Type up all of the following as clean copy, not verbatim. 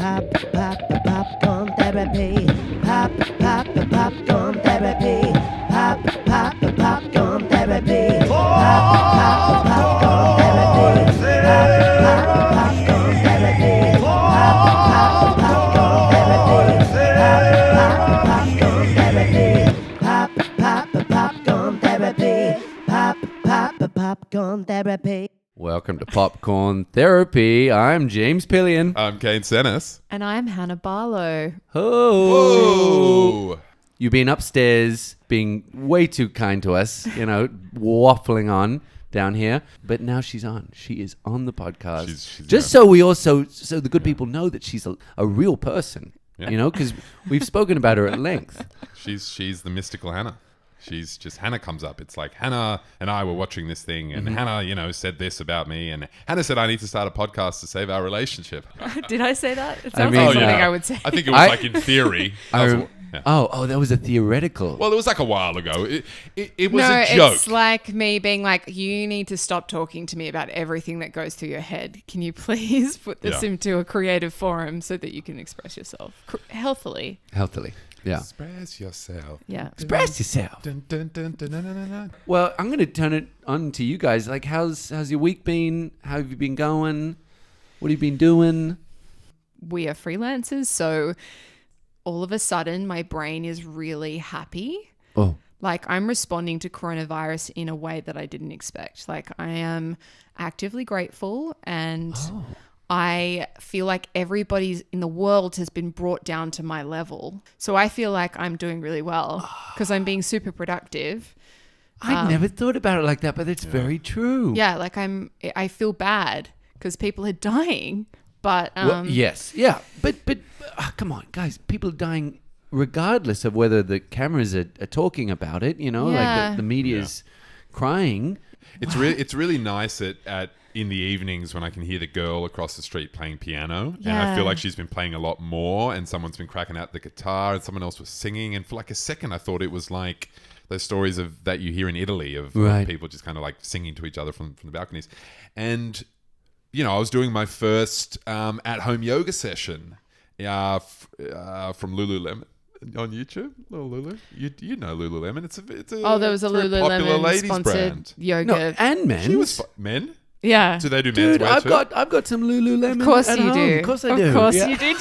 Popcorn therapy. Popcorn therapy. Popcorn therapy. Popcorn therapy. Welcome to Popcorn Therapy. I'm James Pillion. I'm Kane Senes. And I'm Hannah Barlow. Oh. Whoa. You've been upstairs being way too kind to us, waffling on down here. But now she's on. She is on the podcast. She's so the good people know that she's a real person, because we've spoken about her at length. She's the mystical Hannah. She's just, Hannah comes up. It's like, Hannah and I were watching this thing, and Hannah, said this about me, and Hannah said I need to start a podcast to save our relationship. Did I say that? It sounds mean, like something I would say. I think it was like in theory. That was a theoretical. Well, it was like a while ago. It was no, a joke. It's like me being like, you need to stop talking to me about everything that goes through your head. Can you please put this into a creative forum so that you can express yourself healthily? Yeah. Express yourself. Yeah. Express yourself. Dun, dun, dun, dun, dun, dun, dun, dun. Well, I'm going to turn it on to you guys. Like, how's your week been? How have you been going? What have you been doing? We are freelancers, so all of a sudden my brain is really happy. Oh. Like, I'm responding to coronavirus in a way that I didn't expect. Like, I am actively grateful, and I feel like everybody in the world has been brought down to my level. So I feel like I'm doing really well because I'm being super productive. I never thought about it like that, but it's very true. Yeah, like I feel bad because people are dying, but yes, yeah, but come on, guys, people are dying regardless of whether the cameras are talking about it. Like the media's crying. It's really nice at in the evenings when I can hear the girl across the street playing piano, and I feel like she's been playing a lot more, and someone's been cracking out the guitar, and someone else was singing, and for like a second I thought it was like those stories that you hear in Italy of people just kind of like singing to each other from the balconies. And I was doing my first at-home yoga session from Lululemon on YouTube. Little Lulu, you know Lululemon. It's a there was a Lululemon sponsored brand. yoga. No, and men's. She was men. Yeah. Do they do men's wear too? I've got some Lululemon. Of course at you home. do. Of course I do. Of course Yeah. you do.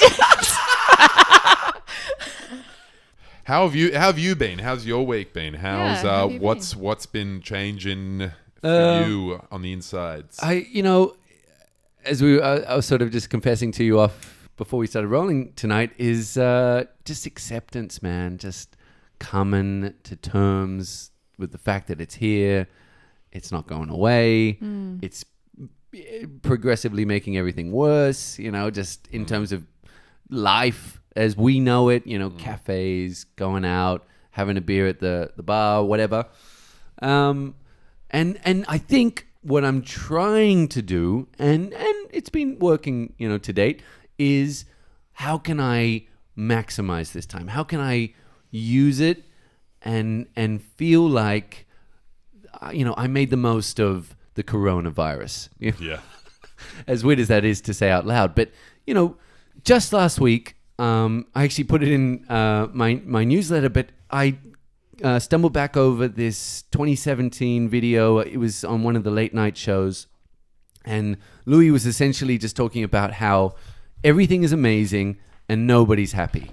How have you been? How's your week been? How's how have you what's been changing for you on the insides? As I was sort of just confessing to you off before we started rolling tonight, is just acceptance, man. Just coming to terms with the fact that it's here. It's not going away. It's progressively making everything worse, just in terms of life as we know it, cafes, going out, having a beer at the bar, whatever. And I think what I'm trying to do, and it's been working, to date, is how can I maximize this time? How can I use it and feel like I made the most of the coronavirus. Yeah. As weird as that is to say out loud. But, just last week, I actually put it in my newsletter, but I stumbled back over this 2017 video. It was on one of the late night shows. And Louis was essentially just talking about how everything is amazing and nobody's happy.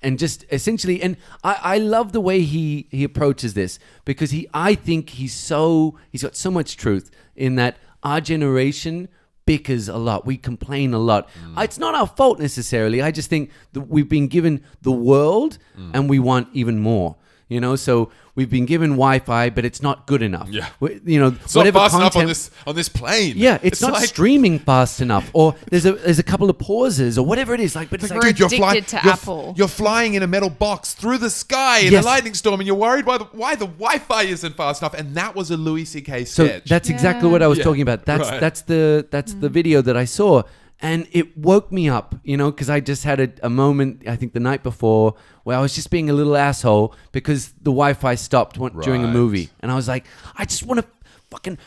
And just essentially, and I love the way he approaches this, because I think he's got so much truth in that our generation bickers a lot. We complain a lot. It's not our fault necessarily. I just think that we've been given the world and we want even more. So we've been given Wi-Fi, but it's not good enough. Yeah. It's not fast enough on this plane. Yeah, it's not like streaming fast enough, or there's a couple of pauses, or whatever it is. But it's like, dude, addicted to Apple. You're flying in a metal box through the sky in a lightning storm, and you're worried why the Wi-Fi isn't fast enough. And that was a Louis C.K. sketch. So that's exactly what I was talking about. That's the video that I saw. And it woke me up, because I just had a moment, I think the night before, where I was just being a little asshole because the Wi-Fi stopped during a movie. And I was like, I just want to fucking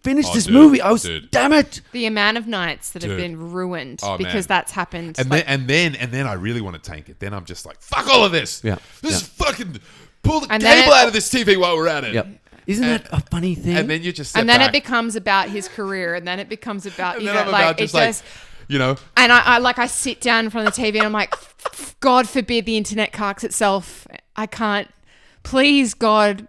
finish Oh, this dude, movie. I was, dude. damn it. The amount of nights that have Dude. been ruined Oh, because man. that's happened. And like, then I really want to tank it. Then I'm just like, fuck all of this. Yeah. This is fucking pull the And then cable it- out of this TV while we're at it. Yep. Isn't that a funny thing? And then you just sit and then back. it becomes about his career, and then it becomes about And you then know, I'm like about it just like, just. you know, And I sit down in front of the TV, and I'm like, God forbid the internet carks itself. I can't. Please, God.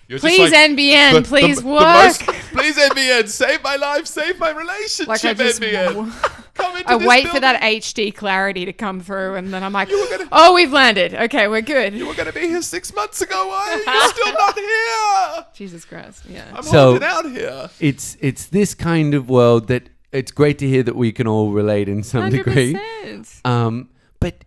you're just Please, like, NBN, please work. please, NBN, save my life, save my relationship, Like I just, NBN. Come into I this wait for building. that HD clarity to come through, and then I'm like, were gonna- oh, we've landed. Okay, we're good. You were going to be here 6 months ago. Why are you still not here? Jesus Christ, yeah. I'm So- holding out here. it's this kind of world that it's great to hear that we can all relate in some degree. 100%. But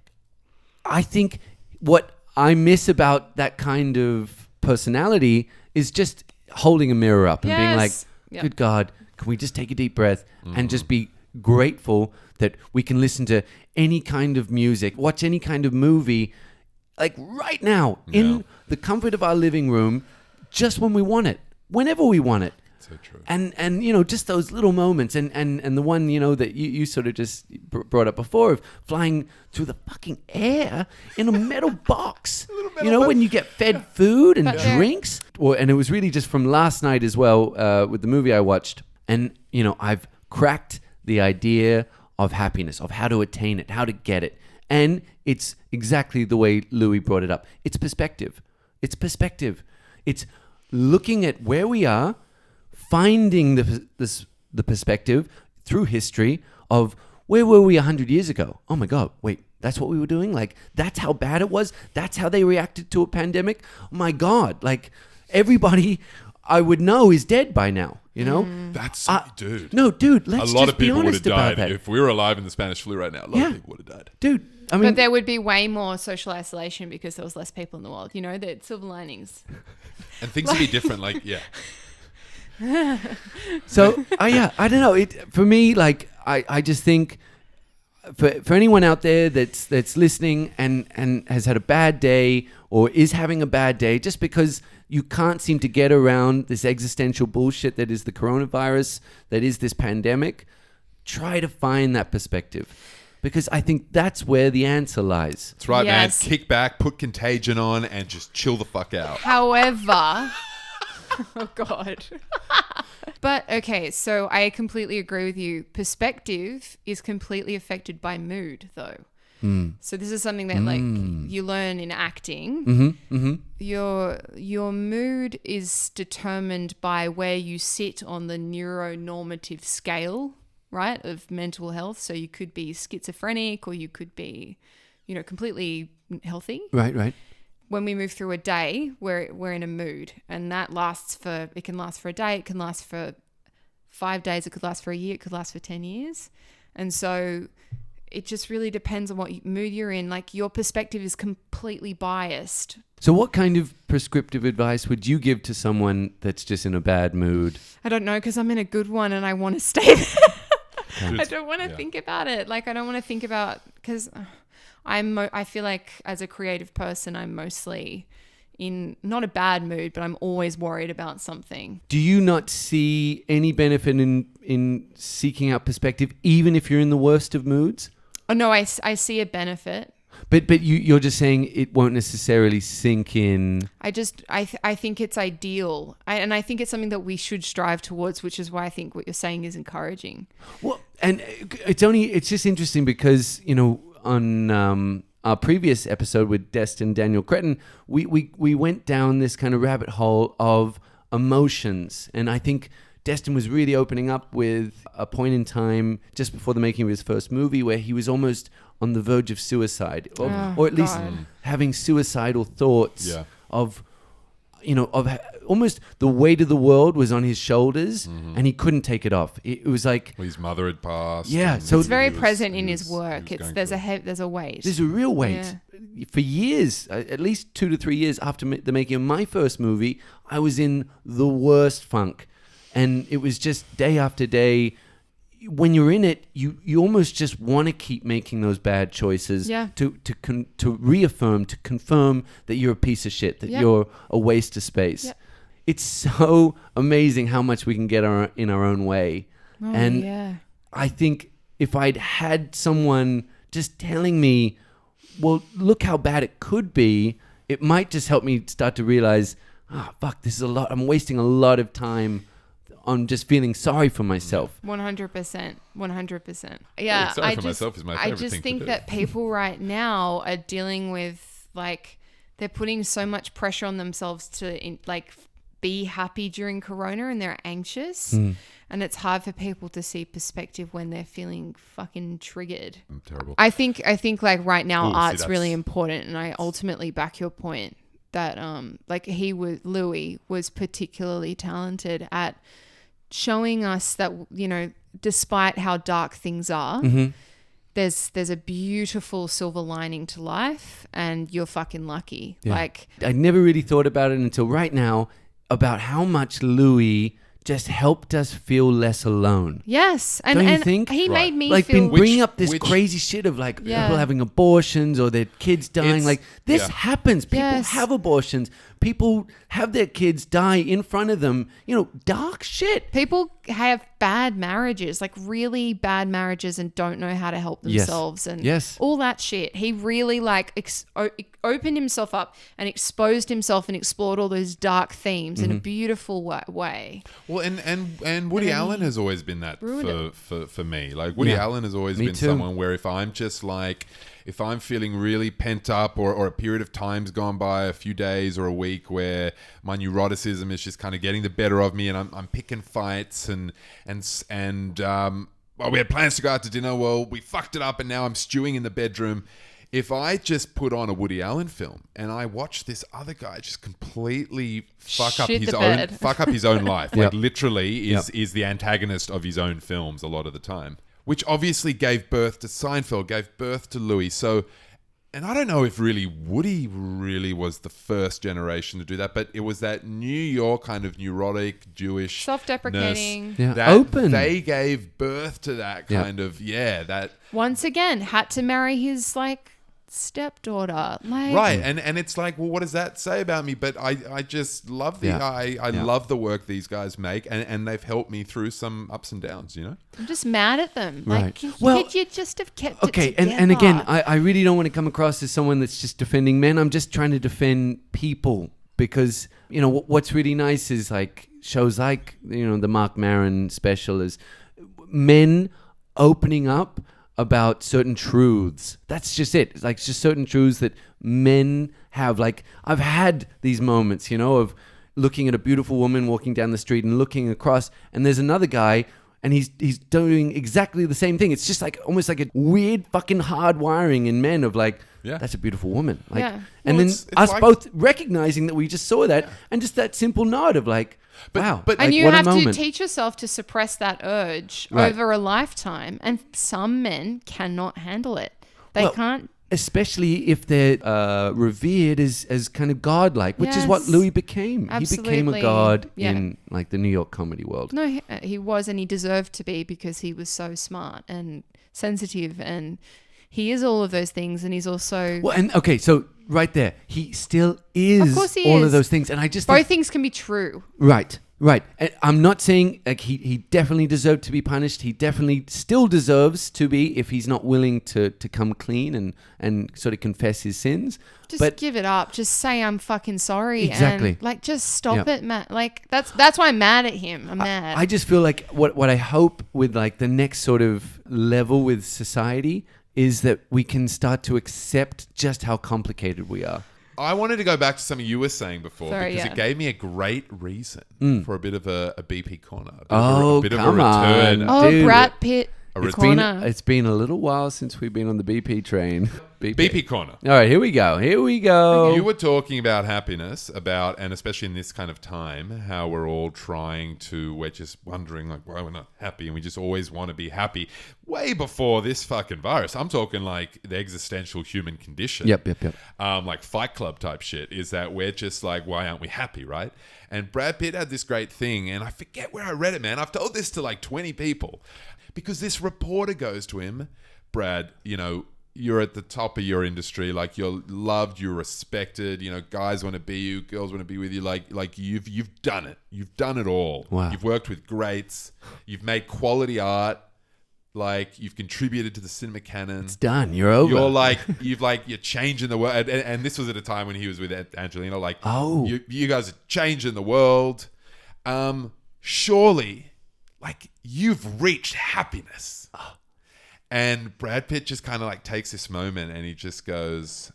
I think what I miss about that kind of personality is just holding a mirror up and being like, Yes. Yep. good God, can we just take a deep breath and just be grateful that we can listen to any kind of music, watch any kind of movie, like right now in the comfort of our living room, just when we want it, whenever we want it. So true. And you know, just those little moments and the one, you know, that you sort of just brought up before of flying through the fucking air in a metal box. You know, when you get fed food and But there- drinks. And it was really just from last night as well with the movie I watched. And, you know, I've cracked the idea of happiness, of how to attain it, how to get it. And it's exactly the way Louis brought it up. It's perspective. It's perspective. It's looking at where we are, finding the perspective through history of where were we 100 years ago? Oh my God, wait, that's what we were doing? Like, that's how bad it was? That's how they reacted to a pandemic? Oh my God, like, everybody I would know is dead by now, you know? That's, dude. No, dude, let's a lot just of be people would honest have about died. that. If we were alive in the Spanish flu right now, a lot Yeah. of people would have died. Dude, I mean, But there would be way more social isolation because there was less people in the world. You know, the silver linings. And things would be different. Like, yeah. so yeah, I don't know. For me, like I just think for anyone out there that's listening and has had a bad day or is having a bad day, just because you can't seem to get around this existential bullshit that is the coronavirus, that is this pandemic, try to find that perspective. Because I think that's where the answer lies. That's right, Yes. man. Kick back, put Contagion on, and just chill the fuck out. However, oh God. But okay, so I completely agree with you. Perspective is completely affected by mood, though. So this is something that like you learn in acting. Your mood is determined by where you sit on the neuronormative scale, right, of mental health. So you could be schizophrenic or you could be, you know, completely healthy. Right. When we move through a day, we're in a mood, and that it can last for a day, it can last for 5 days, it could last for a year, it could last for 10 years. And so it just really depends on what mood you're in. Like, your perspective is completely biased. So what kind of prescriptive advice would you give to someone that's just in a bad mood? I don't know, because I'm in a good one and I want to stay there. I don't want to think about it. Like, I don't want to think about, because I feel like as a creative person, I'm mostly in not a bad mood, but I'm always worried about something. Do you not see any benefit in seeking out perspective, even if you're in the worst of moods? Oh no, I see a benefit. But you're just saying it won't necessarily sink in. I think it's ideal, and I think it's something that we should strive towards, which is why I think what you're saying is encouraging. Well, and it's just interesting because, you know, on our previous episode with Destin Daniel Cretton, we went down this kind of rabbit hole of emotions, and I think Destin was really opening up with a point in time just before the making of his first movie where he was almost on the verge of suicide, or at least having suicidal thoughts. Yeah. Of almost the weight of the world was on his shoulders, and he couldn't take it off. It was like, Well, his mother had passed. Yeah, and so It's very he was- present he in was- his he work. was going There's through a weight. there's a real weight. For years, at least 2 to 3 years after the making of my first movie, I was in the worst funk. And it was just day after day. When you're in it, you almost just want to keep making those bad choices to reaffirm, to confirm that you're a piece of shit, that you're a waste of space. it's so amazing how much we can get in our own way. Oh, And yeah. I think if I'd had someone just telling me, well, look how bad it could be, it might just help me start to realize, fuck, this is a lot. I'm wasting a lot of time on just feeling sorry for myself. 100%. 100%. Yeah. Sorry for myself is my favorite I just thing think to do. that people right now are dealing with, like, they're putting so much pressure on themselves to, be happy during Corona, and they're anxious. And it's hard for people to see perspective when they're feeling fucking triggered. Terrible. I think like right now, Ooh, see, art's that's- really important, and I ultimately back your point that Louis was particularly talented at showing us that, despite how dark things are, there's a beautiful silver lining to life, and you're fucking lucky. Yeah. Like, I never really thought about it until right now about how much Louis just helped us feel less alone. yes, and Don't you think? he Right. made me Like feel been bringing up this which- crazy shit of like Yeah. people having abortions or their kids dying. It's- Like this yeah. happens. People Yes. have abortions. People have their kids die in front of them. Dark shit. people have bad marriages, like really bad marriages, and don't know how to help Yes. themselves and Yes. all that shit. He really opened himself up and exposed himself and explored all those dark themes in a beautiful way. Well, and Woody Allen has always been that ruined for me. Like Woody Yeah. Allen has always Me been too. someone where if I'm feeling really pent up or a period of time's gone by, a few days or a week where my neuroticism is just kind of getting the better of me and I'm picking fights and we had plans to go out to dinner. Well, we fucked it up and now I'm stewing in the bedroom. If I just put on a Woody Allen film and I watch this other guy just completely fuck up Shit his the own bed. fuck up his own life, Yep. like literally is the antagonist of his own films a lot of the time, which obviously gave birth to Seinfeld, gave birth to Louis. So, and I don't know if really Woody really was the first generation to do that, but it was that New York kind of neurotic Jewish Self-deprecating. Yeah. that Open. They gave birth to that Yeah. kind of that. Once again, had to marry his stepdaughter. Right, and it's like, well, what does that say about me? But I just love I love the work these guys make, and they've helped me through some ups and downs, I'm just mad at them. Right. Like, Well, could you just have kept Okay, it together? and again, I really don't want to come across as someone that's just defending men. I'm just trying to defend people because, what's really nice is like shows like, the Mark Maron special is men opening up about certain truths. That's just it. It's like just certain truths that men have. Like I've had these moments, of looking at a beautiful woman walking down the street and looking across and there's another guy and he's doing exactly the same thing. It's just like almost like a weird fucking hard wiring in men of like, Yeah. that's a beautiful woman. Like, Yeah. and Well, then it's us like- both recognizing that we just saw that and just that simple nod of like, wow. but- And like, you what a have to moment. teach yourself to suppress that urge Right. over a lifetime. And some men cannot handle it. They Well, can't. Especially if they're revered as kind of godlike, which is what Yes. Louis became. He became a Absolutely. god Yeah. in like the New York comedy world. No, he was, and he deserved to be because he was so smart and sensitive, and he is all of those things, and he's also Well, and okay, so right there, he still is Of course he all of is. those things, and I just both think, things can be true. right. And I'm not saying like he definitely deserved to be punished. He definitely still deserves to be if he's not willing to come clean and sort of confess his sins. Just but give it up. Just say I'm fucking sorry. Exactly. And just stop Yeah. it, Matt. Like that's why I'm mad at him. I'm mad. I just feel like what I hope with like the next sort of level with society is that we can start to accept just how complicated we are. I wanted to go back to something you were saying before Sorry, because yeah. it gave me a great reason for a bit of a BP corner. Oh, a bit come of a return. on. oh, dude. Brad Pitt It's corner. been a little while since we've been on the BP train. BP corner. All right, here we go. You were talking about happiness, and especially in this kind of time, how we're all we're just wondering like why we're not happy, and we just always want to be happy. Way before this fucking virus, I'm talking like the existential human condition. Yep. Like Fight Club type shit is that we're just like, why aren't we happy, right? And Brad Pitt had this great thing, and I forget where I read it, man. I've told this to like 20 people because this reporter goes to him, Brad, you're at the top of your industry, like you're loved, you're respected, you know, guys want to be you, girls want to be with you, like you've done it. You've done it all. Wow. You've worked with greats, you've made quality art, like you've contributed to the cinema canon. It's done. You're over. You're changing the world. And this was at a time when he was with Angelina, like, Oh. you guys are changing the world. Surely, like, you've reached happiness. And Brad Pitt just kind of like takes this moment and he just goes,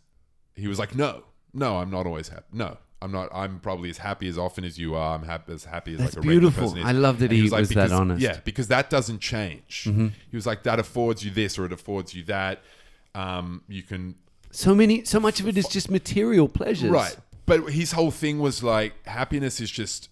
he was like, no, I'm not always happy. No, I'm not. I'm probably as happy as often as you are. I'm as happy as That's like a regular beautiful. person is. I love that And he like, was that honest. Yeah, because that doesn't change. He was like, that affords you this or it affords you that. You can... So much of it is just material pleasures. Right. But his whole thing was like, happiness is just...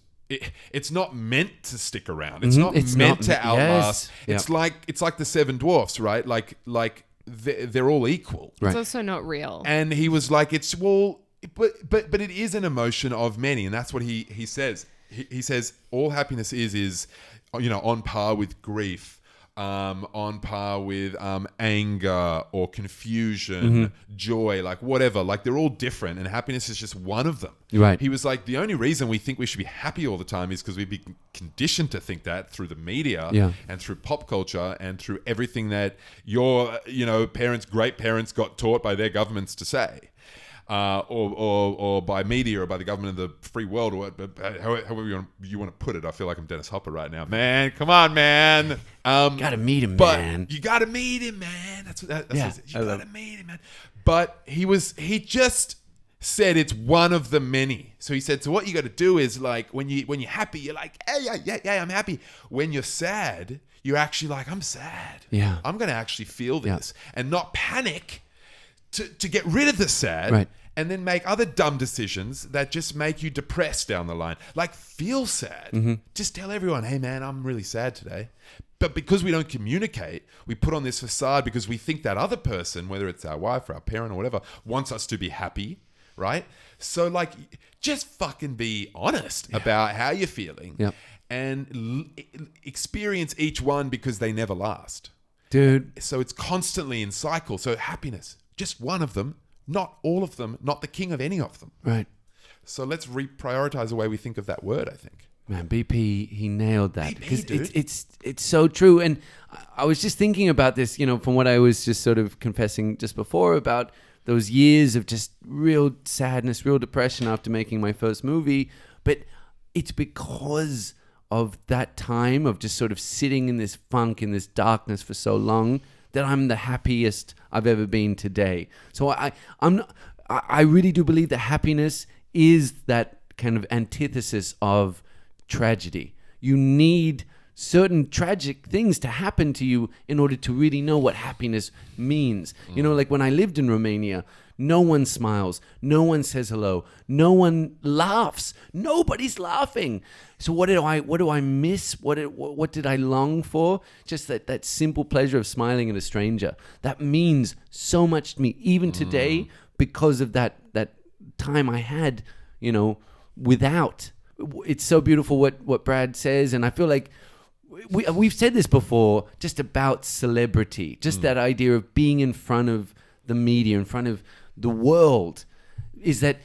It's not meant to stick around. It's not meant to outlast. Yes. It's like the Seven Dwarfs, right? Like they're all equal. Right. It's also not real. And he was like, but it is an emotion of many, and that's what he says. He says all happiness is on par with grief, on par with anger or confusion, joy, like whatever. Like they're all different, and happiness is just one of them. Right. He was like, the only reason we think we should be happy all the time is because we've been conditioned to think that through the media and through pop culture and through everything that your great parents got taught by their governments to say. Or by media or by the government of the free world, or however you want to put it. I feel like I'm Dennis Hopper right now. Man, come on, man. Gotta meet him, man. You gotta meet him, man. That's what Yeah, it is. You gotta meet him, man. But he just said it's one of the many. So he said, so what you got to do is like when you're happy, you're like, hey, yeah, I'm happy. When you're sad, you're actually like, I'm sad. Yeah. I'm gonna actually feel this and not panic to get rid of the sad. Right. And then make other dumb decisions that just make you depressed down the line. Like, feel sad. Just tell everyone, hey, man, I'm really sad today. But because we don't communicate, we put on this facade because we think that other person, whether it's our wife or our parent or whatever, wants us to be happy, right? So, like, just fucking be honest about how you're feeling and experience each one because they never last. Dude. So it's constantly in cycle. So happiness, just one of them. Not all of them, not the king of any of them. Right. So let's reprioritize the way we think of that word, I think. Man, BP, he nailed that. BP, because dude. it's so true. And I was just thinking about this, from what I was just sort of confessing just before about those years of just real sadness, real depression after making my first movie. But it's because of that time of just sort of sitting in this funk, in this darkness for so long, that I'm the happiest I've ever been today. So I really do believe that happiness is that kind of antithesis of tragedy. You need certain tragic things to happen to you in order to really know what happiness means. Like when I lived in Romania, no one smiles, no one says hello, no one laughs, nobody's laughing. So what do I miss? What did I long for? Just that simple pleasure of smiling at a stranger. That means so much to me, even today, because of that time I had, without. It's so beautiful what Brad says, and I feel like we've said this before, just about celebrity, just that idea of being in front of the media, in front of the world, is that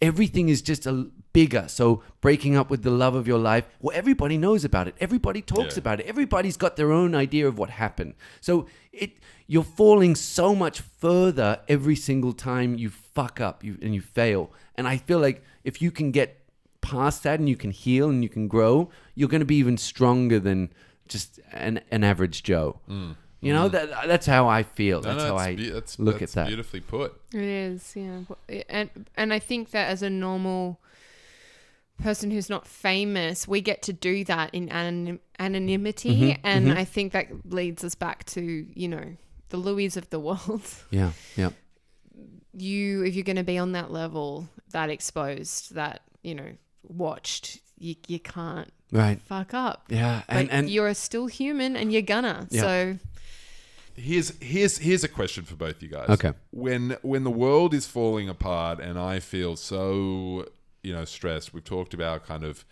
everything is just bigger. So breaking up with the love of your life, well, everybody knows about it. Everybody talks about it. Everybody's got their own idea of what happened. So you're falling so much further every single time you fuck up and you fail. And I feel like if you can get past that and you can heal and you can grow, you're going to be even stronger than just an average Joe. That's how I feel. That's how I look at that. Beautifully put. It is, yeah. And I think that as a normal person who's not famous, we get to do that in anonymity. And I think that leads us back to, the Louis of the world. Yeah. If you're going to be on that level, that exposed, that, watched, you can't fuck up. Yeah. And you're still human and you're gonna. Yeah. So here's a question for both you guys. Okay. When the world is falling apart and I feel so, stressed, we've talked about kind of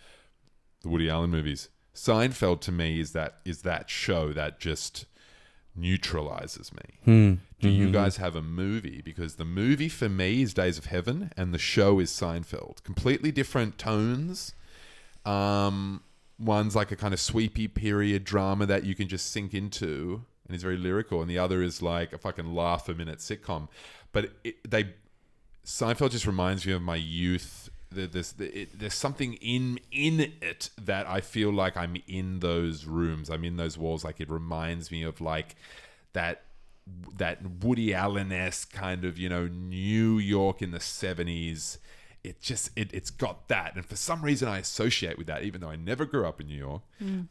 the Woody Allen movies. Seinfeld to me is that show that just neutralizes me. Do you Mm-hmm. guys have a movie? Because the movie for me is Days of Heaven and the show is Seinfeld. Completely different tones. One's like a kind of sweepy period drama that you can just sink into and is very lyrical, and the other is like a fucking laugh-a-minute sitcom. But Seinfeld just reminds me of my youth. There's something in it that I feel like I'm in those rooms. I'm in those walls. Like it reminds me of like that Woody Allen-esque kind of, New York in the 70s. It's got that. And for some reason I associate with that, even though I never grew up in New York.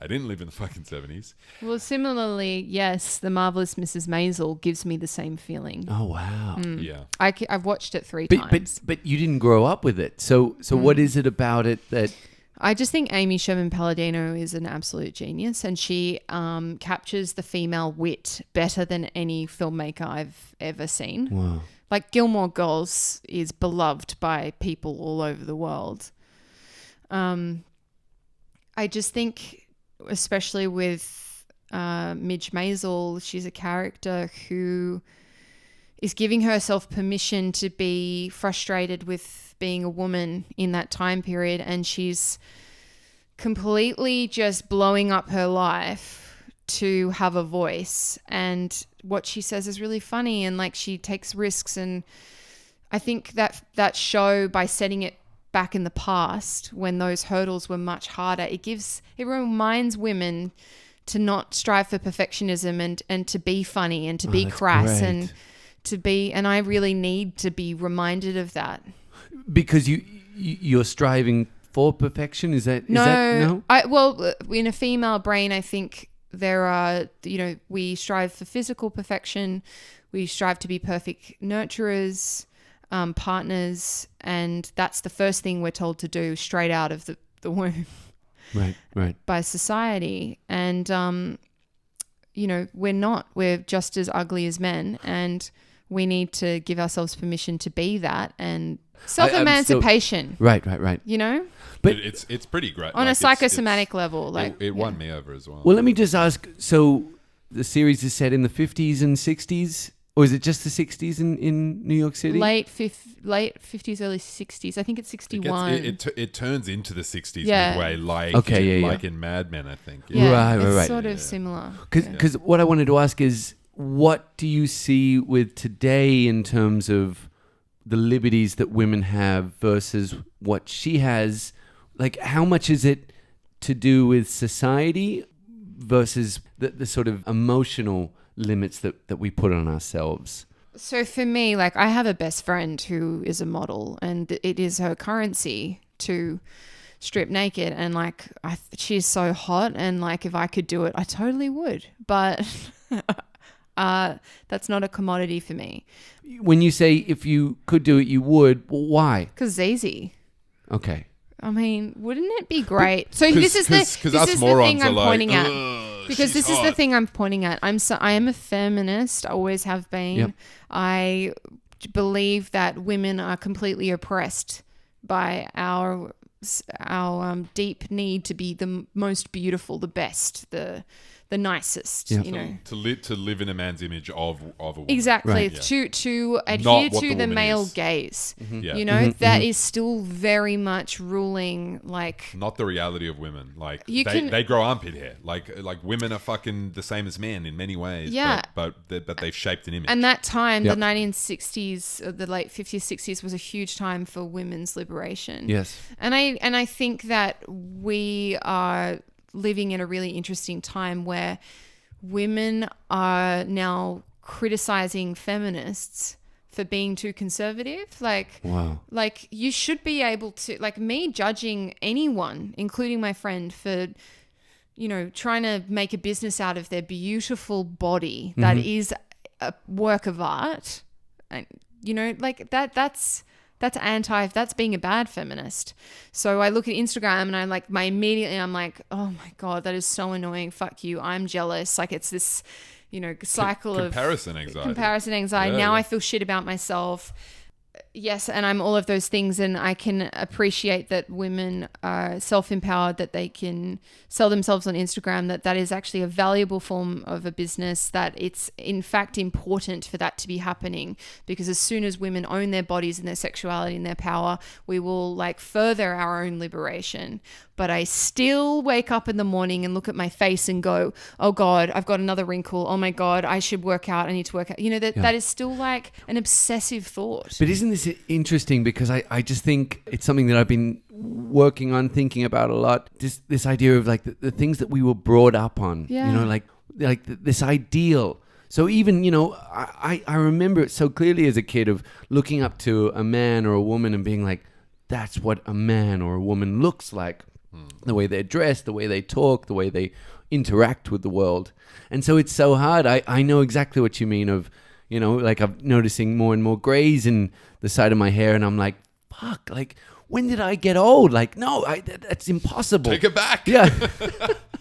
I didn't live in the fucking 70s. Well, similarly, yes, the Marvelous Mrs Maisel gives me the same feeling. Oh, wow. Yeah. I've watched it 3 times. But you didn't grow up with it. So what is it about it that... I just think Amy Sherman-Palladino is an absolute genius, and she captures the female wit better than any filmmaker I've ever seen. Wow. Like Gilmore Girls is beloved by people all over the world. I just think, especially with Midge Maisel, she's a character who is giving herself permission to be frustrated with being a woman in that time period, and she's completely just blowing up her life to have a voice, and what she says is really funny, and like she takes risks. And I think that show, by setting it back in the past when those hurdles were much harder, it reminds women to not strive for perfectionism and to be funny and to be crass great. and to be, and I really need to be reminded of that. Because you're striving for perfection? Is that no? Well, in a female brain, I think there are, we strive for physical perfection. We strive to be perfect nurturers, partners, and that's the first thing we're told to do straight out of the womb. Right. By society. And, we're not. We're just as ugly as men, and we need to give ourselves permission to be that, and self-emancipation. Right. But it's pretty great. On a psychosomatic level. It won me over as well. Well, let me just ask, so the series is set in the 50s and 60s? Or is it just the 60s in New York City? Late 50s, early 60s. I think it's 61. It turns into the 60s midway, like in Mad Men, I think. Yeah, Right. It's sort of similar. Because what I wanted to ask is, what do you see with today in terms of the liberties that women have versus what she has? Like, how much is it to do with society versus the sort of emotional limits that we put on ourselves? So for me, like, I have a best friend who is a model, and it is her currency to strip naked, and like she's so hot, and like if I could do it, I totally would, but that's not a commodity for me. When you say if you could do it, you would, well, why? Because it's easy. Okay. I mean, wouldn't it be great? So this is the thing I'm pointing at. Because this is the thing I'm pointing at. I am a feminist. I always have been. Yep. I believe that women are completely oppressed by our deep need to be the most beautiful, the best, the nicest. Yep. To live in a man's image of a woman. Exactly. Right. To adhere Not what to the the woman male is. gaze. Mm-hmm. Yeah. You know, that is still very much ruling, like... Not the reality of women. Like they grow armpit hair. Like women are fucking the same as men in many ways. Yeah. But they've shaped an image. And that time, Yep. the 1960s, the late 50s, 60s was a huge time for women's liberation. Yes. And I think that we are living in a really interesting time where women are now criticizing feminists for being too conservative. Like, Wow. like you should be able to, like me judging anyone, including my friend, for, trying to make a business out of their beautiful body that is a work of art. And, like that's being a bad feminist. So I look at Instagram and I'm like, I'm like, oh my God, that is so annoying. Fuck you. I'm jealous. Like it's this, cycle comparison of anxiety. comparison anxiety. Yeah, Now yeah. I feel shit about myself. yes, and I'm all of those things, and I can appreciate that women are self-empowered, that they can sell themselves on Instagram, that is actually a valuable form of a business, that it's in fact important for that to be happening, because as soon as women own their bodies and their sexuality and their power, we will like further our own liberation. But I still wake up in the morning and look at my face and go, oh God, I've got another wrinkle. Oh my God, I should work out. I need to work out. You know, that is still like an obsessive thought. But isn't this interesting? Because I just think it's something that I've been working on, thinking about a lot. This idea of like the things that we were brought up on, you know, like this ideal. So even, you know, I remember it so clearly as a kid of looking up to a man or a woman and being like, that's what a man or a woman looks like. The way they're dressed, the way they talk, the way they interact with the world. And so it's so hard. I know exactly what you mean of, you know, like I'm noticing more and more grays in the side of my hair, and I'm like, fuck, like, when did I get old? Like, no, that's impossible. Take it back. Yeah.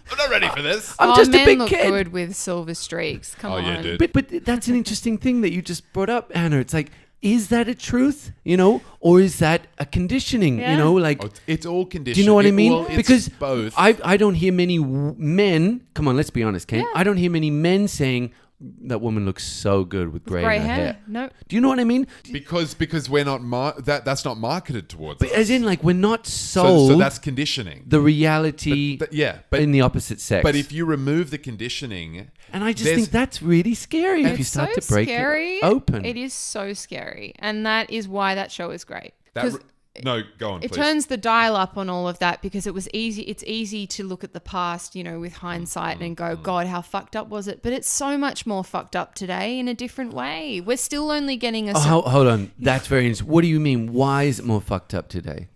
I'm not ready for this. I'm just a men big look kid. good with silver streaks. Come on. Yeah, dude. But that's an interesting thing that you just brought up, Hannah. It's like, is that a truth, you know, or is that a conditioning, you know, like... Oh, it's all conditioned. Do you know what I mean? Well, because both. I don't hear many men... Come on, let's be honest, Kane. Yeah. I don't hear many men saying, that woman looks so good with grey in her hair. No. Do you know what I mean? Because we're not... that's not marketed towards But us. as in, like, we're not sold So that's conditioning. the reality But in the opposite sex. But if you remove the conditioning... And I just think that's really scary if you It's start so to break scary. it open. It is so scary. And that is why that show is great. Because No, go on, it please. turns the dial up on all of that, because it was easy. It's easy to look at the past, you know, with hindsight and go, God, how fucked up was it? But it's so much more fucked up today in a different way. We're still only getting a... hold on. That's very interesting. What do you mean? Why is it more fucked up today?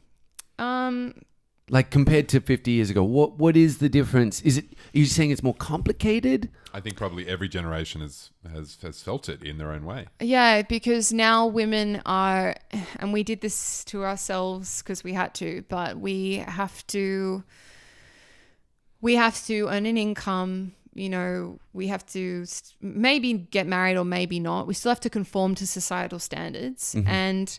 Like compared to 50 years ago, what is the difference? Are you saying it's more complicated? I think probably every generation has felt it in their own way. Yeah, because now women are, and we did this to ourselves because we had to, but we have to earn an income. You know, we have to maybe get married or maybe not. We still have to conform to societal standards, and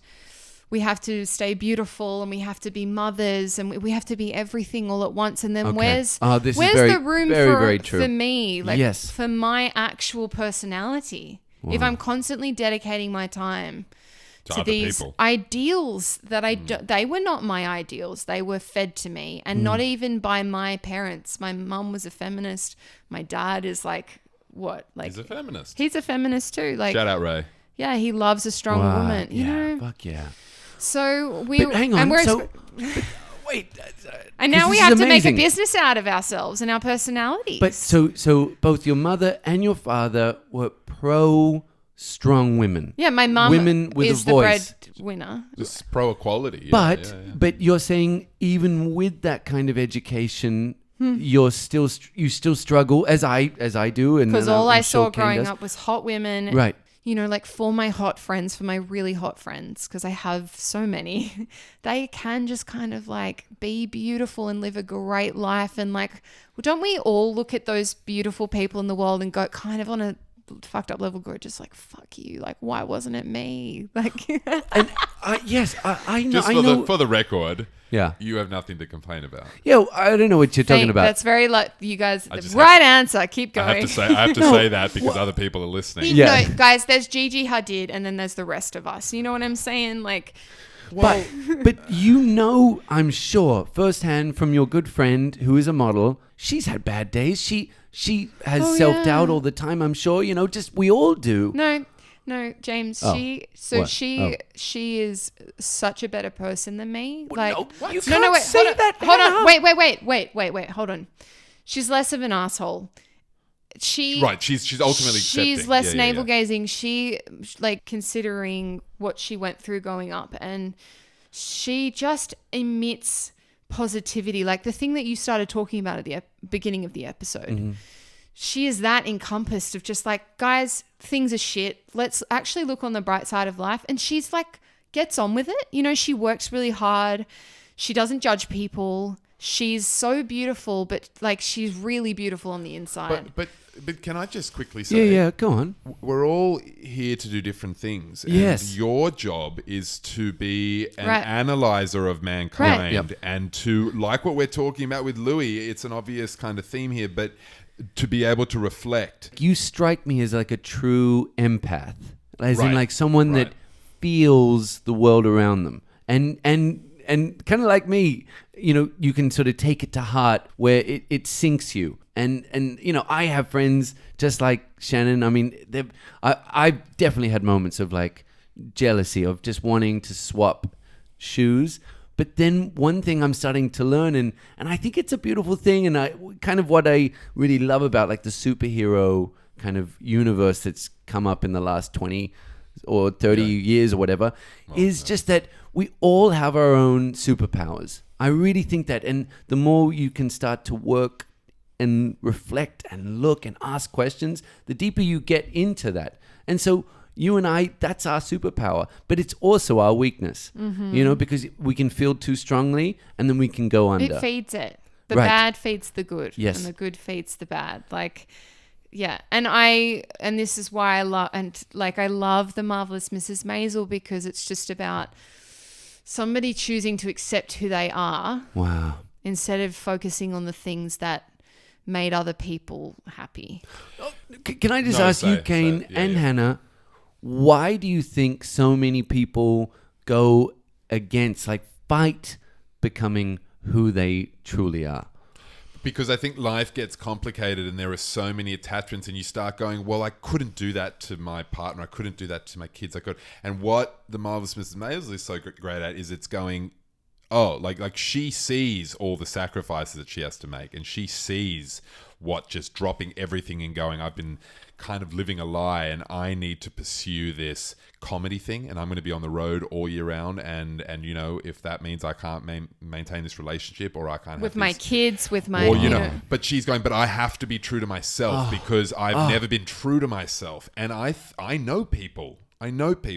we have to stay beautiful, and we have to be mothers, and we have to be everything all at once. And then where's the room for me? Like, for my actual personality. Wow. If I'm constantly dedicating my time to these people. Ideals that they were not my ideals. They were fed to me, and not even by my parents. My mum was a feminist. My dad is like, what? Like, he's a feminist. He's a feminist too. Like, shout out Ray. Yeah, he loves a strong woman. You know? Fuck yeah. So But hang on. Wait. And now we have to make a business out of ourselves and our personalities. But so both your mother and your father were pro strong women. Yeah, my mum is the breadwinner. Just pro equality. Yeah, but you're saying even with that kind of education, you still struggle as I do, and because all I saw growing up was hot women, right? You know, like for my really hot friends, because I have so many, they can just kind of like be beautiful and live a great life. And like, well, don't we all look at those beautiful people in the world and go kind of on a fucked up level, go just like, fuck you. Like, why wasn't it me? Like, and yes, I know. Just for the record. Yeah. You have nothing to complain about. Yeah, I don't know what you're talking about. That's very like you guys. The right answer. Keep going. I have to say that because other people are listening. No, guys, there's Gigi Hadid and then there's the rest of us. You know what I'm saying? Like, but you know, I'm sure firsthand from your good friend who is a model, she's had bad days. She has self-doubt all the time. I'm sure, you know, just we all do. No, James. She is such a better person than me. Like, you can't say that. Hold on. Wait. Hold on. She's less of an asshole. She's ultimately accepting. She's less navel gazing. She like considering what she went through growing up, and she just emits positivity. Like the thing that you started talking about at the beginning of the episode. Mm-hmm. She is that encompassed of just like, guys, things are shit. Let's actually look on the bright side of life. And she's like, gets on with it. You know, she works really hard. She doesn't judge people. she's so beautiful, but like she's really beautiful on the inside. But can I just quickly say, Yeah, go on. we're all here to do different things. And Yes. your job is to be an Right. analyzer of mankind Right. Yep. and to, like what we're talking about with Louis, it's an obvious kind of theme here, but to be able to reflect. You strike me as like a true empath, as in Right. like someone that Right. feels the world around them, and kind of like me, you can sort of take it to heart where it sinks you. And I have friends just like Shannon. I mean, I've definitely had moments of like jealousy, of just wanting to swap shoes. But then one thing I'm starting to learn, and I think it's a beautiful thing, and kind of what I really love about like the superhero kind of universe that's come up in the last 20 or 30 years or whatever, is just that we all have our own superpowers. I really think that, and the more you can start to work and reflect and look and ask questions, the deeper you get into that. And so you and I, that's our superpower, but it's also our weakness, because we can feel too strongly and then we can go under. It feeds it. The Right. bad feeds the good. Yes. And the good feeds the bad. Like, yeah. And this is why I love the Marvelous Mrs Maisel, because it's just about somebody choosing to accept who they are Wow. instead of focusing on the things that made other people happy. Can I just No, ask you, say, Kane say, yeah, and yeah. Hannah, why do you think so many people go against, like fight becoming who they truly are? Because I think life gets complicated and there are so many attachments, and you start going, well, I couldn't do that to my partner. I couldn't do that to my kids. I could. And what the Marvelous Mrs Maisel is so great at is it's going, oh, like she sees all the sacrifices that she has to make, and she sees what just dropping everything and going, I've been kind of living a lie, and I need to pursue this comedy thing, and I'm going to be on the road all year round, and if that means I can't maintain this relationship, or I can't With have my this, kids, with my... or but she's going, but I have to be true to myself because I've never been true to myself, and I know people.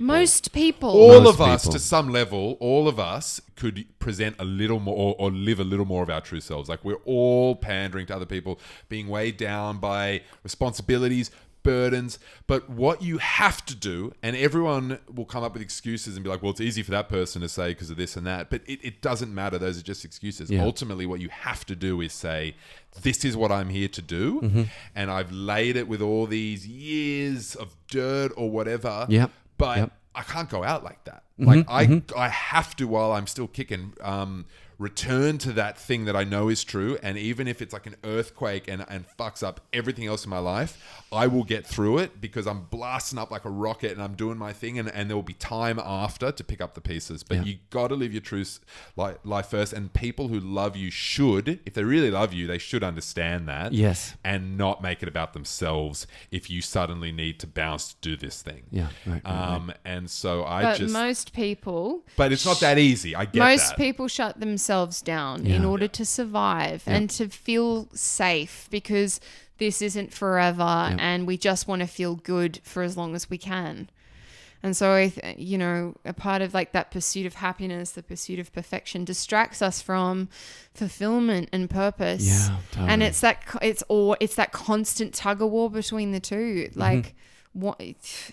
Most people. All Most of us, people. to some level, all of us could present a little more or live a little more of our true selves. Like we're all pandering to other people, being weighed down by responsibilities, burdens. But what you have to do, and everyone will come up with excuses and be like, well, it's easy for that person to say because of this and that. But it doesn't matter. Those are just excuses. Yeah. Ultimately, what you have to do is say, this is what I'm here to do. And I've laid it with all these years of dirt or whatever. Yep. But Yep. I can't go out like that. Like I have to, while I'm still kicking, return to that thing that I know is true. And even if it's like an earthquake and fucks up everything else in my life, I will get through it because I'm blasting up like a rocket and I'm doing my thing. And there will be time after to pick up the pieces. But you got to live your true life first. And people who love you should, if they really love you, they should understand that. Yes. And not make it about themselves if you suddenly need to bounce to do this thing. Yeah, right. And so But most people... But it's not that easy. I get Most that. people shut themselves down in order to survive and to feel safe, because this isn't forever and we just want to feel good for as long as we can. And so, a part of like that pursuit of happiness, the pursuit of perfection, distracts us from fulfillment and purpose. Yeah, totally. And it's that constant tug of war between the two. Like, what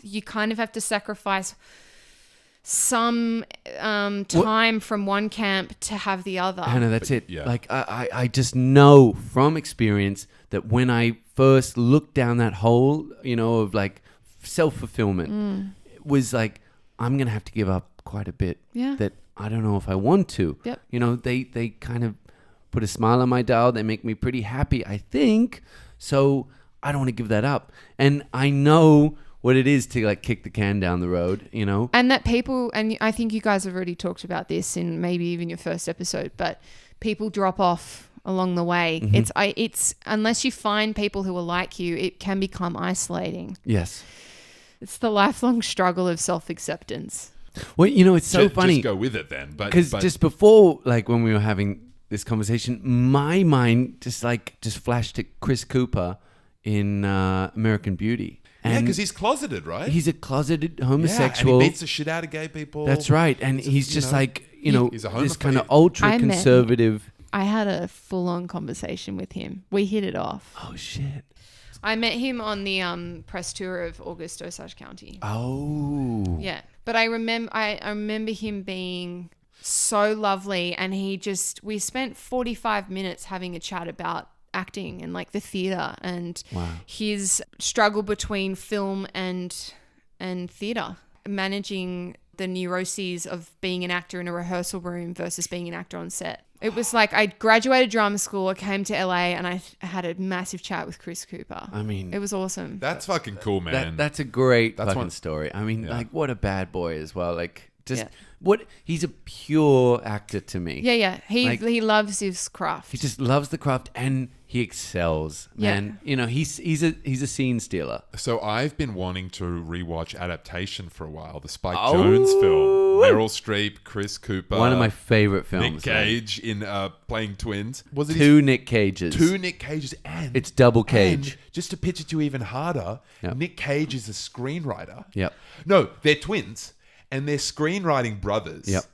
you kind of have to sacrifice some time from one camp to have the other. Hannah, that's it. yeah. Like I just know from experience that when I first looked down that hole, of like self-fulfillment, it was like, I'm going to have to give up quite a bit that I don't know if I want to. Yep. They kind of put a smile on my dial. They make me pretty happy, I think. So I don't want to give that up. And I know what it is to like kick the can down the road, And that people, and I think you guys have already talked about this in maybe even your first episode, but people drop off along the way. It's unless you find people who are like you, it can become isolating. Yes. It's the lifelong struggle of self-acceptance. Well, it's so funny. Just go with it then. Because just before, like when we were having this conversation, my mind just flashed to Chris Cooper in American Beauty. yeah, And because he's closeted, right? he's a closeted yeah, homosexual. and he beats the shit out of gay people. That's right. And he's just like, he's a this kind of homophobe. ultra conservative I had a full-on conversation with him. We hit it off. Oh shit. I met him on the press tour of August Osage County. Oh. Yeah, but I remember him being so lovely, and we spent 45 minutes having a chat about acting and like the theater and his struggle between film and theater, managing the neuroses of being an actor in a rehearsal room versus being an actor on set. It was like I graduated drama school, I came to LA, and I had a massive chat with Chris Cooper. I mean, it was awesome. That's fucking cool, man. That's a great fucking story. I mean, like, what a bad boy as well. Like, just he's a pure actor to me. Yeah. He loves his craft. He just loves the craft, and he excels. Man, you know, he's a scene stealer. So I've been wanting to rewatch Adaptation for a while. The Spike Jonze film. Meryl Streep, Chris Cooper. One of my favorite films. Nick Cage in playing twins. Was it two Nick Cages? Two Nick Cages, and it's double Cage. And just to pitch it to you even harder, Nick Cage is a screenwriter. Yep. No, they're twins, and they're screenwriting brothers. Yep.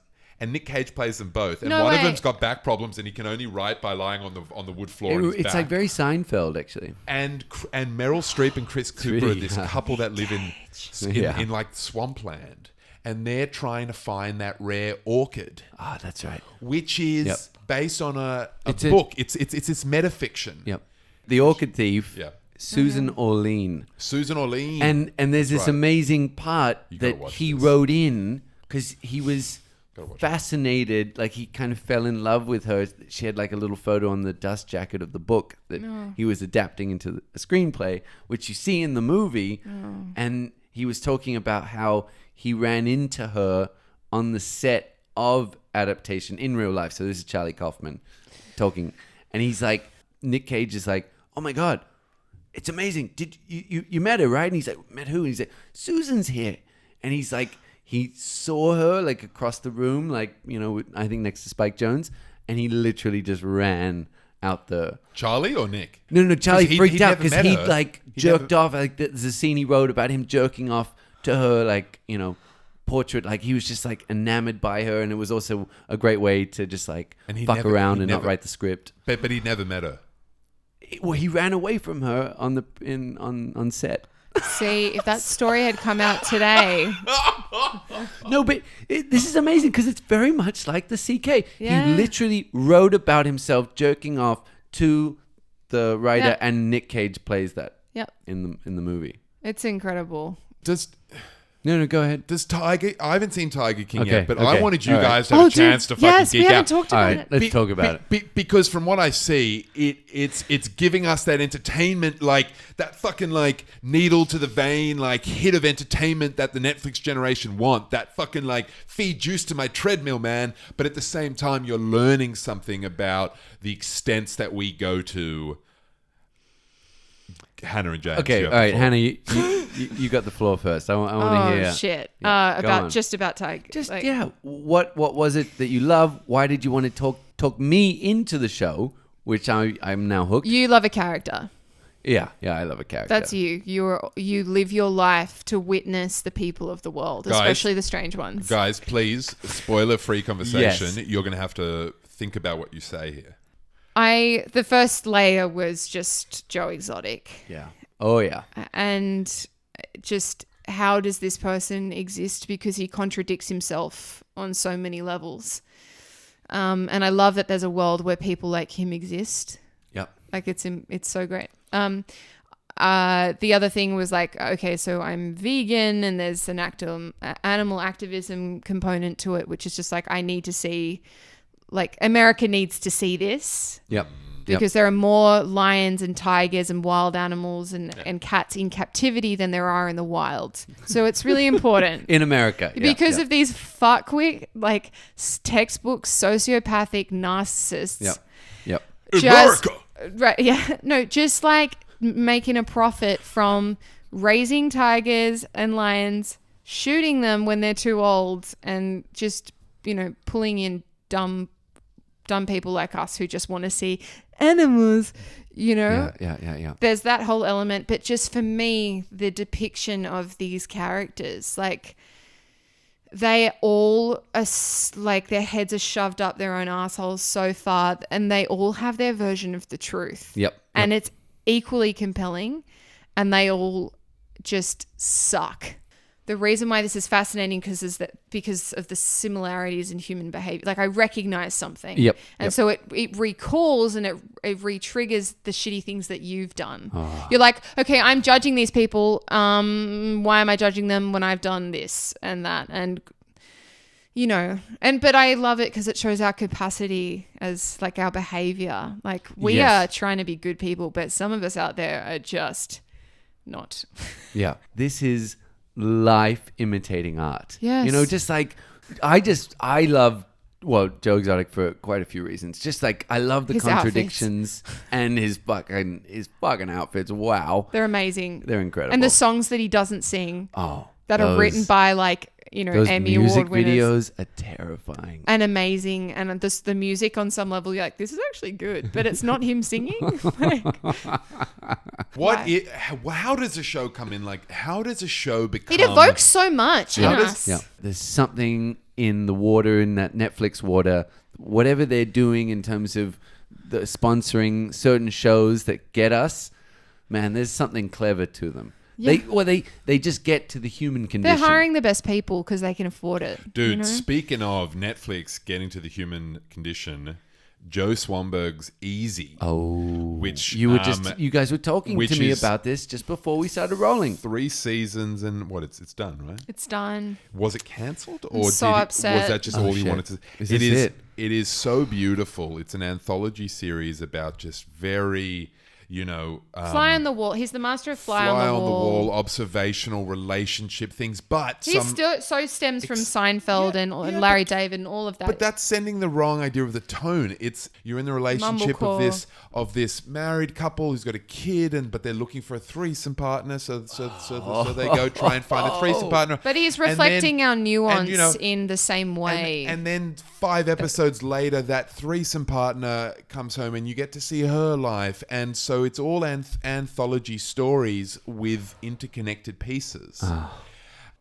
And Nick Cage plays them both, and No one way. of them's got back problems, and he can only write by lying on the wood floor. It's back. like very Seinfeld, actually. And Meryl Streep and Chris Cooper really are this couple that live in like swampland, and they're trying to find that rare orchid. Ah, that's right. Which is based on a book. It's this metafiction. Yep. The Orchid Thief. Yeah. Susan Orlean. Susan Orlean. And there's this amazing part that he wrote in because he was fascinated. Like, he kind of fell in love with her. She had like a little photo on the dust jacket of the book that he was adapting into a screenplay, which you see in the movie. And he was talking about how he ran into her on the set of Adaptation in real life. So this is Charlie Kaufman talking, and he's like, Nick Cage is like, oh my God, it's amazing. Did you met her, right? And he's like, met who? And he's like, Susan's here. And he's like, he saw her like across the room, like, you know, I think next to Spike Jonze, and he literally just ran out the... Charlie or Nick? No, Charlie freaked out because he'd he'd like jerked off. Like, there's a scene he wrote about him jerking off to her, like, you know, portrait. Like, he was just like enamored by her, and it was also a great way to just like fuck around and not write the script. But he'd never met her. Well, he ran away from her on set. See, if that story had come out today. No, but this is amazing because it's very much like the CK. Yeah. He literally wrote about himself jerking off to the writer, and Nick Cage plays that in the movie. It's incredible. No, go ahead. Does Tiger... I haven't seen Tiger King Okay, yet, but okay. I wanted you All right. guys to have a chance to fucking yes, geek we haven't out. talked All about right, it. let's talk about it. Because from what I see, it's giving us that entertainment, like that fucking like needle to the vein, like hit of entertainment that the Netflix generation want. That fucking like feed juice to my treadmill, man. But at the same time, you're learning something about the extents that we go to. Hannah and James. Okay, all right, Hannah, you got the floor first. I want to hear. Oh shit! Yeah, go on. Just about Tiger. Just what was it that you love? Why did you want to talk me into the show, which I'm now hooked? You love a character. Yeah, I love a character. That's you. You live your life to witness the people of the world, especially the strange ones. Guys, please, spoiler-free conversation. Yes. You're going to have to think about what you say here. The first layer was just Joe Exotic. Yeah. Oh, yeah. And just how does this person exist? Because he contradicts himself on so many levels. And I love that there's a world where people like him exist. Yep. Like it's so great. The other thing was like, okay, so I'm vegan and there's an animal activism component to it, which is just like, I need to see, like, America needs to see this. Yep. Because there are more lions and tigers and wild animals and cats in captivity than there are in the wild. So it's really important. In America. Because of these fuckwit, like, textbook sociopathic narcissists. Yep. America! Right, yeah. No, just like making a profit from raising tigers and lions, shooting them when they're too old, and just, you know, pulling in dumb people like us who just want to see animals, you know. Yeah. There's that whole element, but just for me, the depiction of these characters, like they all are like their heads are shoved up their own assholes so far, and they all have their version of the truth. Yep. And it's equally compelling, and they all just suck. The reason why this is fascinating because of the similarities in human behavior. Like I recognize something. Yep. And so it recalls and it re-triggers the shitty things that you've done. You're like, okay, I'm judging these people. Why am I judging them when I've done this and that? And but I love it because it shows our capacity as like our behavior. Like we are trying to be good people, but some of us out there are just not. Yeah. This is life imitating art. Yes. Just like I love Joe Exotic for quite a few reasons. Just like I love the His contradictions and his fucking outfits. Wow. They're amazing. They're incredible. And the songs that he doesn't sing that are those- written by those Emmy music Award winners. videos are terrifying. And amazing. And the music on some level, you're like, this is actually good, but it's not him singing. How does a show come in? Like, how does a show become? It evokes so much in us. Yeah. There's something in the water, in that Netflix water, whatever they're doing in terms of the sponsoring certain shows that get us, man, there's something clever to them. Yeah. They just get to the human condition. They're hiring the best people because they can afford it. Dude, speaking of Netflix getting to the human condition, Joe Swanberg's Easy. Which you guys were talking to me about this just before we started rolling. 3 seasons and it's done, right? It's done. Was it cancelled or so upset. Was that just all you shit. wanted to? Is this it? It is so beautiful. It's an anthology series about just very. Fly on the wall. He's the master of fly on the wall. Observational relationship things, but he so stems from Seinfeld and Larry David and all of that. But that's sending the wrong idea of the tone. It's you're in the relationship of this married couple who's got a kid, but they're looking for a threesome partner, so they go try and find a threesome partner. But he's reflecting our nuance in the same way. And then 5 episodes later, that threesome partner comes home, and you get to see her life, and so it's all anthology stories with interconnected pieces.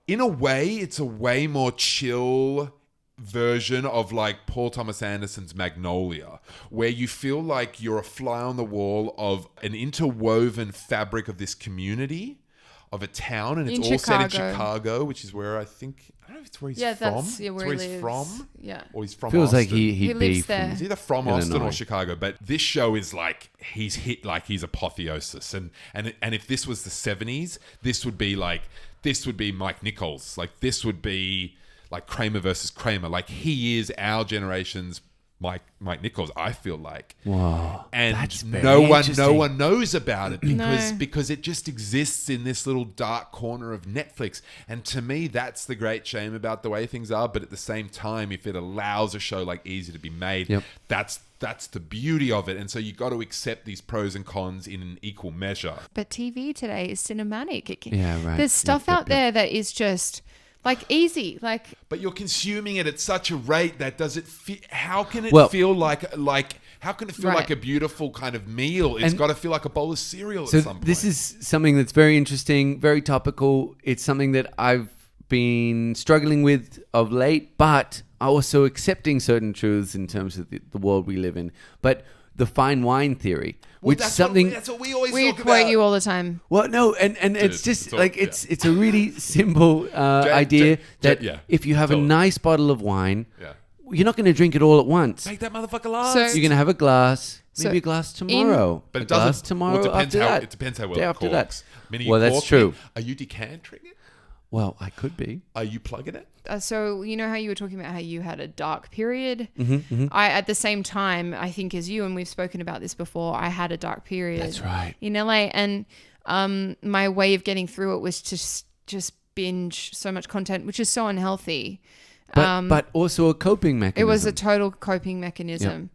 In a way, it's a way more chill version of like Paul Thomas Anderson's Magnolia, where you feel like you're a fly on the wall of an interwoven fabric of this community, of a town, and it's all set in Chicago, which is where I don't know if it's where he's from. That's where he's from. Yeah. Or he's from Feels Austin. like he lives from there. He's either from Illinois. Austin or Chicago, but this show is like he's hit like he's apotheosis, and if this was the 70s, this would be Mike Nichols, like this would be like Kramer versus Kramer, like he is our generation's Mike Nichols, I feel like. Wow. And that's no interesting. one knows about it because it just exists in this little dark corner of Netflix. And to me, that's the great shame about the way things are. But at the same time, if it allows a show like Easy to be made, that's the beauty of it. And so you got to accept these pros and cons in an equal measure. But TV today is cinematic. Right. There's stuff out there that is just like easy, like. But you're consuming it at such a rate that does it? How can it feel like? How can it feel like a beautiful kind of meal? It's got to feel like a bowl of cereal at some point. This is something that's very interesting, very topical. It's something that I've been struggling with of late, but also accepting certain truths in terms of the world we live in. But the fine wine theory, that's what we always we talk quote about. you all the time. Well, no, and it's just it's a really simple idea that if you have a nice bottle of wine, you're not going to drink it all at once. Make that motherfucker last. So- You're going to have a glass, maybe a glass tomorrow. But a it doesn't. glass tomorrow after that. It depends how well Day it after corks. that. Well, that's corking true. it? Are you decantering it? Well, I could be. Are you plugging it? So you know how you were talking about how you had a dark period? Mm-hmm. I, at the same time, I think as you, and we've spoken about this before, I had a dark period. That's right. In LA, and my way of getting through it was to just binge so much content, which is so unhealthy. But also a coping mechanism. It was a total coping mechanism.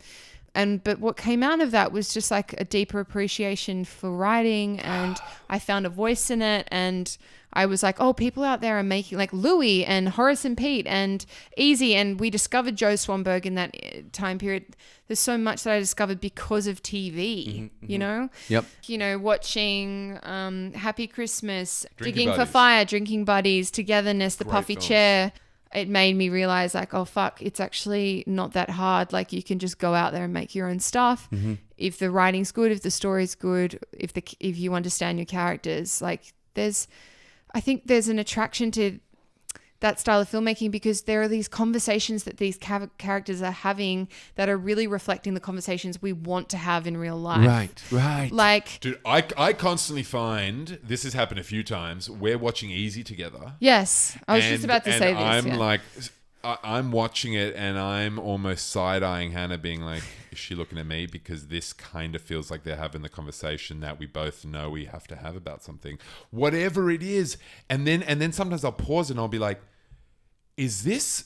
Yep. But what came out of that was just like a deeper appreciation for writing, and I found a voice in it, and I was like, oh, people out there are making like Louis and Horace and Pete and Easy, and we discovered Joe Swanberg in that time period. There's so much that I discovered because of TV, you know? Yep. You know, watching Happy Christmas, Drinking Digging for Buddies. Fire, Drinking Buddies, Togetherness, The Great Puffy films. Chair. it made me realize like, oh fuck, it's actually not that hard. Like you can just go out there and make your own stuff. Mm-hmm. If the writing's good, if the story's good, if you understand your characters, like I think there's an attraction to that style of filmmaking because there are these conversations that these characters are having that are really reflecting the conversations we want to have in real life. Right. Like, Dude, I constantly find, this has happened a few times, we're watching Easy together. yes, I was just about to say this. I'm yeah. like, I'm watching it and I'm almost side-eyeing Hannah being like, is she looking at me? Because this kind of feels like they're having the conversation that we both know we have to have about something. Whatever it is. And then sometimes I'll pause and I'll be like, is this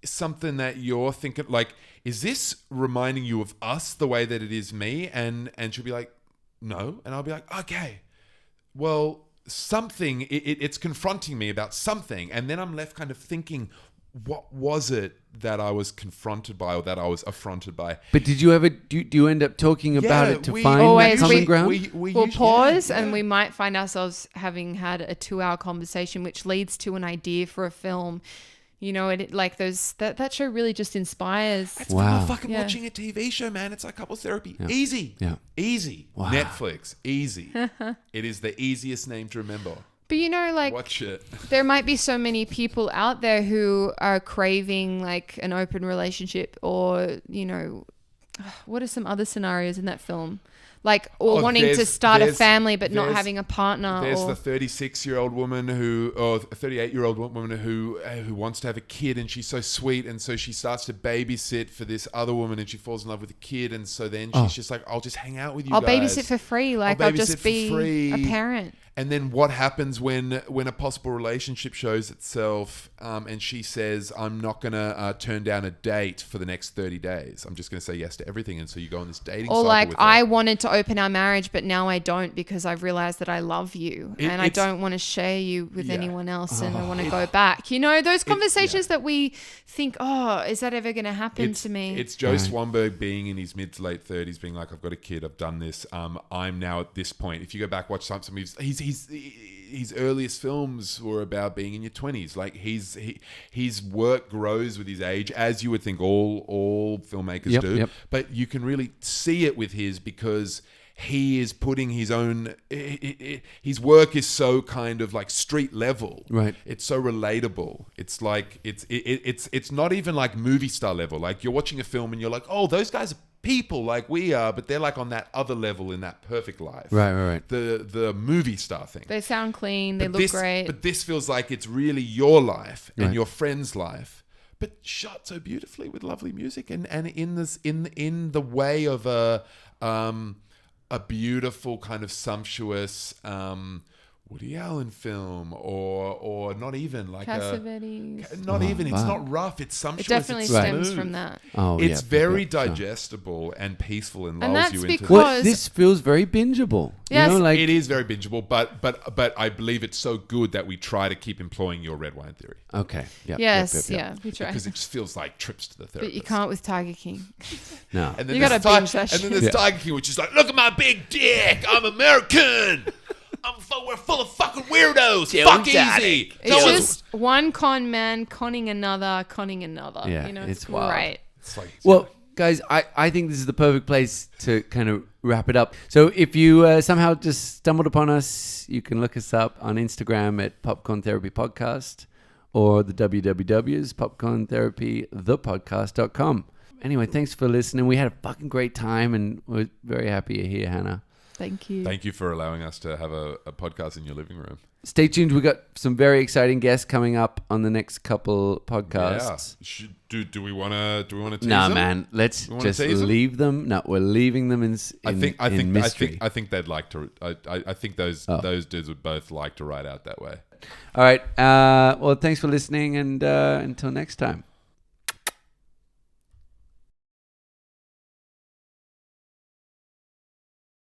something that you're thinking, like, is this reminding you of us the way that it is me? And she'll be like, no. And I'll be like, okay, well, something, it's confronting me about something. And then I'm left kind of thinking, what was it that I was confronted by or that I was affronted by? But did you ever, do you end up talking about it to find that always- common we- ground? We'll pause and we might find ourselves having had a 2-hour conversation, which leads to an idea for a film. You know, it like those that show really just inspires. It's Wow. fucking Yeah. watching a TV show, man. It's like couples therapy. Yeah. Easy. Yeah. Easy. Wow. Netflix. Easy. It is the easiest name to remember. But you know, like Watch it. there might be so many people out there who are craving like an open relationship, or you know, what are some other scenarios in that film? Like, or wanting to start a family but not having a partner. There's or the 36-year-old woman or 38-year-old woman who wants to have a kid, and she's so sweet, and so she starts to babysit for this other woman, and she falls in love with a kid, and so then she's just like, I'll just hang out with you I'll guys. babysit for free. Like I'll I'll just babysit for be free. a parent. And then what happens when a possible relationship shows itself, and she says, I'm not going to turn down a date for the next 30 days. I'm just going to say yes to everything. And so you go on this dating Or cycle like, with her. I wanted to open our marriage, but now I don't because I've realized that I love you and I it's- don't want to share you with Yeah. anyone else, and I want to go back. You know, those conversations that we think, oh, is that ever going to happen to me? It's Joe Swanberg being in his mid to late 30s, being like, I've got a kid, I've done this. I'm now at this point. If you go back, watch some of his earliest films were about being in your 20s. Like his work grows with his age, as you would think all filmmakers do. Yep. But you can really see it with his, because he is putting his own, his work is so kind of like street level. Right. It's so relatable. It's like, it's not even like movie star level. Like you're watching a film and you're like, oh, those guys are people like we are, but they're like on that other level in that perfect life. Right. The movie star thing. They sound clean. They look great. But this feels like it's really your life and Right. your friend's life, but shot so beautifully with lovely music and in this in the way of a beautiful kind of sumptuous Woody Allen film, or not even like Cassavetes. not even. It's wow. not rough. It's It sumptuous. definitely it's stems smooth. from that. Oh, It's yeah, very sure. digestible and peaceful and And lulls that's you into because- Well, this feels very bingeable. Yes. You know, like, it is very bingeable, but I believe it's so good that we try to keep employing your red wine theory, okay. Yep, Yes, yep, yep. yeah, we try. because it just feels like trips to the therapist. But you can't with Tiger King. No. And then You gotta there's binge that And then shit. there's Tiger King, which is like, look at my big dick. I'm American. We're full of fucking weirdos. Fuck easy. It's No one's- just one con man conning another, conning another. Yeah, you know, it's it's wild. great. It's like, Well, guys, I think this is the perfect place to kind of wrap it up. So if you somehow just stumbled upon us, you can look us up on Instagram at Popcorn Therapy Podcast, or the www, popcorntherapythepodcast.com. Anyway, thanks for listening. We had a fucking great time, and we're very happy you're here, Hannah. Thank you. thank you for allowing us to have a podcast in your living room. Stay tuned. We've got some very exciting guests coming up on the next couple podcasts. Yeah. Do we want to tease Nah, them? man. Let's You wanna just tease them? leave them. No, we're leaving them in mystery. I think they'd like to. I think those dudes would both like to ride out that way. All right. Well, thanks for listening, and until next time.